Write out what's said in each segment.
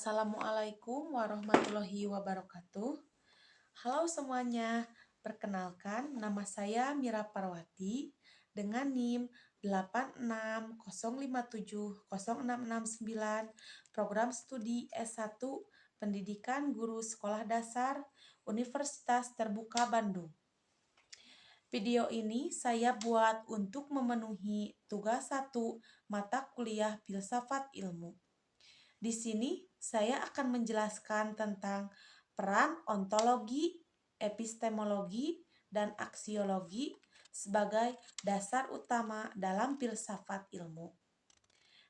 Assalamualaikum warahmatullahi wabarakatuh. Halo semuanya, perkenalkan nama saya Mira Parwati dengan NIM 8605706669 Program Studi S1 Pendidikan Guru Sekolah Dasar Universitas Terbuka Bandung. Video ini saya buat untuk memenuhi tugas 1 mata kuliah Filsafat Ilmu. Di sini saya akan menjelaskan tentang peran ontologi, epistemologi, dan aksiologi sebagai dasar utama dalam filsafat ilmu.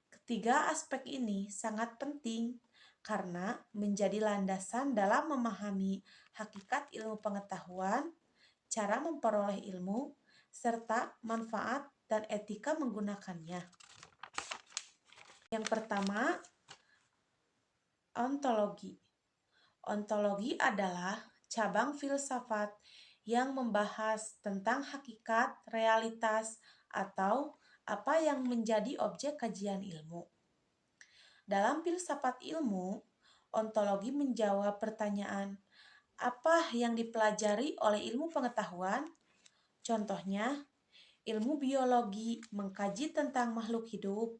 Ketiga aspek ini sangat penting karena menjadi landasan dalam memahami hakikat ilmu pengetahuan, cara memperoleh ilmu, serta manfaat dan etika menggunakannya. Yang pertama, ontologi. Ontologi adalah cabang filsafat yang membahas tentang hakikat, realitas, atau apa yang menjadi objek kajian ilmu. Dalam filsafat ilmu, ontologi menjawab pertanyaan, apa yang dipelajari oleh ilmu pengetahuan? Contohnya, ilmu biologi mengkaji tentang makhluk hidup,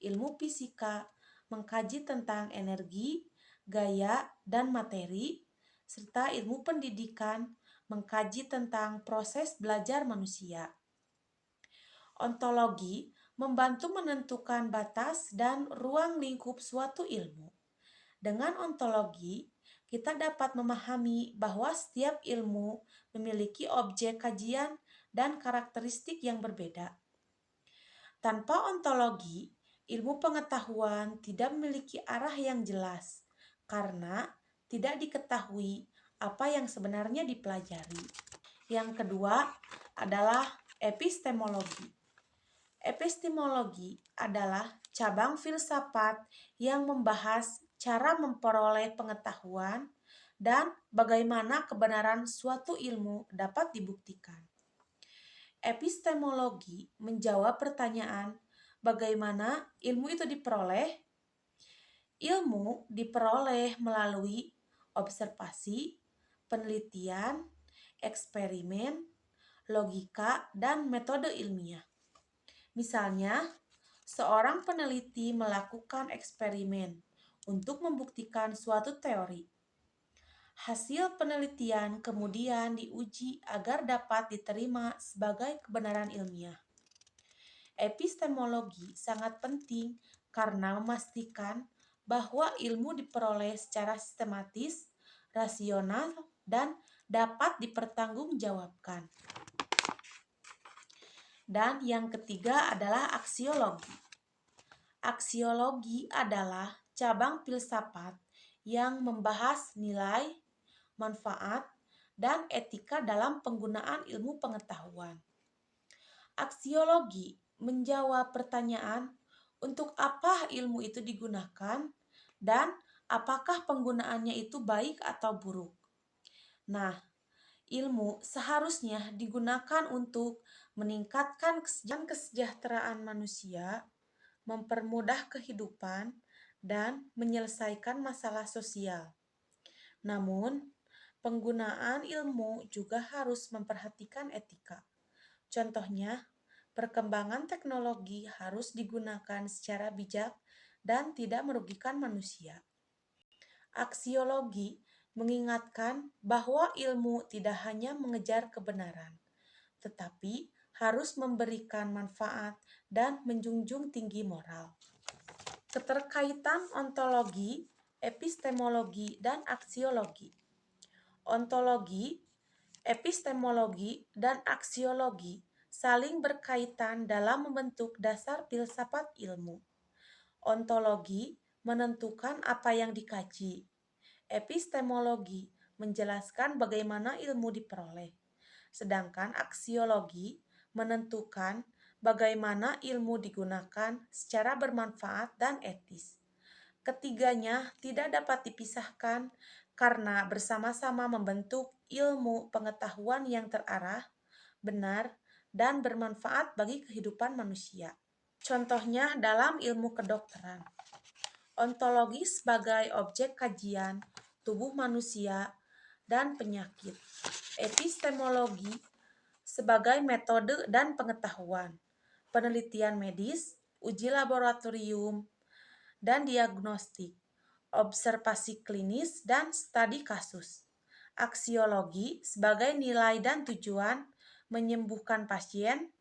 ilmu fisika mengkaji tentang energi, gaya, dan materi, serta ilmu pendidikan mengkaji tentang proses belajar manusia. Ontologi membantu menentukan batas dan ruang lingkup suatu ilmu. Dengan ontologi, kita dapat memahami bahwa setiap ilmu memiliki objek kajian dan karakteristik yang berbeda. Tanpa ontologi, ilmu pengetahuan tidak memiliki arah yang jelas karena tidak diketahui apa yang sebenarnya dipelajari. Yang kedua adalah epistemologi. Epistemologi adalah cabang filsafat yang membahas cara memperoleh pengetahuan dan bagaimana kebenaran suatu ilmu dapat dibuktikan. Epistemologi menjawab pertanyaan, bagaimana ilmu itu diperoleh? Ilmu diperoleh melalui observasi, penelitian, eksperimen, logika, dan metode ilmiah. Misalnya, seorang peneliti melakukan eksperimen untuk membuktikan suatu teori. Hasil penelitian kemudian diuji agar dapat diterima sebagai kebenaran ilmiah. Epistemologi sangat penting karena memastikan bahwa ilmu diperoleh secara sistematis, rasional, dan dapat dipertanggungjawabkan. Dan yang ketiga adalah aksiologi. Aksiologi adalah cabang filsafat yang membahas nilai, manfaat, dan etika dalam penggunaan ilmu pengetahuan. Aksiologi menjawab pertanyaan untuk apa ilmu itu digunakan dan apakah penggunaannya itu baik atau buruk. Nah, ilmu seharusnya digunakan untuk meningkatkan kesejahteraan manusia, mempermudah kehidupan, dan menyelesaikan masalah sosial. Namun, penggunaan ilmu juga harus memperhatikan etika. Contohnya, perkembangan teknologi harus digunakan secara bijak dan tidak merugikan manusia. Aksiologi mengingatkan bahwa ilmu tidak hanya mengejar kebenaran, tetapi harus memberikan manfaat dan menjunjung tinggi moral. Keterkaitan ontologi, epistemologi, dan aksiologi. Ontologi, epistemologi, dan aksiologi saling berkaitan dalam membentuk dasar filsafat ilmu. Ontologi menentukan apa yang dikaji. Epistemologi menjelaskan bagaimana ilmu diperoleh. Sedangkan aksiologi menentukan bagaimana ilmu digunakan secara bermanfaat dan etis. Ketiganya tidak dapat dipisahkan karena bersama-sama membentuk ilmu pengetahuan yang terarah, benar, dan bermanfaat bagi kehidupan manusia. Contohnya dalam ilmu kedokteran. Ontologi sebagai objek kajian tubuh manusia dan penyakit. Epistemologi sebagai metode dan pengetahuan. Penelitian medis, uji laboratorium, dan diagnostik. Observasi klinis dan studi kasus. Aksiologi sebagai nilai dan tujuan menyembuhkan pasien,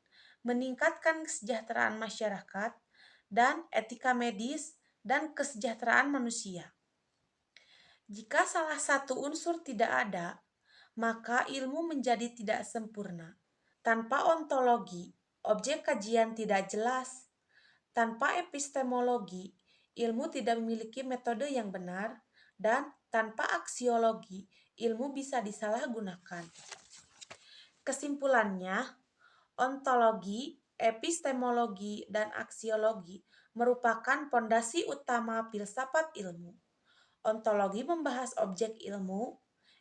meningkatkan kesejahteraan masyarakat, dan etika medis dan kesejahteraan manusia. Jika salah satu unsur tidak ada, maka ilmu menjadi tidak sempurna. Tanpa ontologi, objek kajian tidak jelas. Tanpa epistemologi, ilmu tidak memiliki metode yang benar, dan tanpa aksiologi, ilmu bisa disalahgunakan. Kesimpulannya, ontologi, epistemologi, dan aksiologi merupakan pondasi utama filsafat ilmu. Ontologi membahas objek ilmu,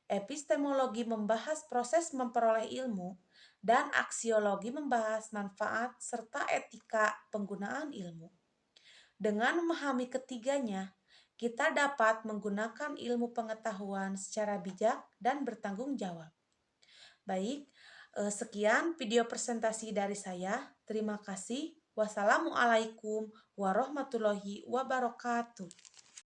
epistemologi membahas proses memperoleh ilmu, dan aksiologi membahas manfaat serta etika penggunaan ilmu. Dengan memahami ketiganya, kita dapat menggunakan ilmu pengetahuan secara bijak dan bertanggung jawab. Baik, sekian video presentasi dari saya. Terima kasih. Wassalamualaikum warahmatullahi wabarakatuh.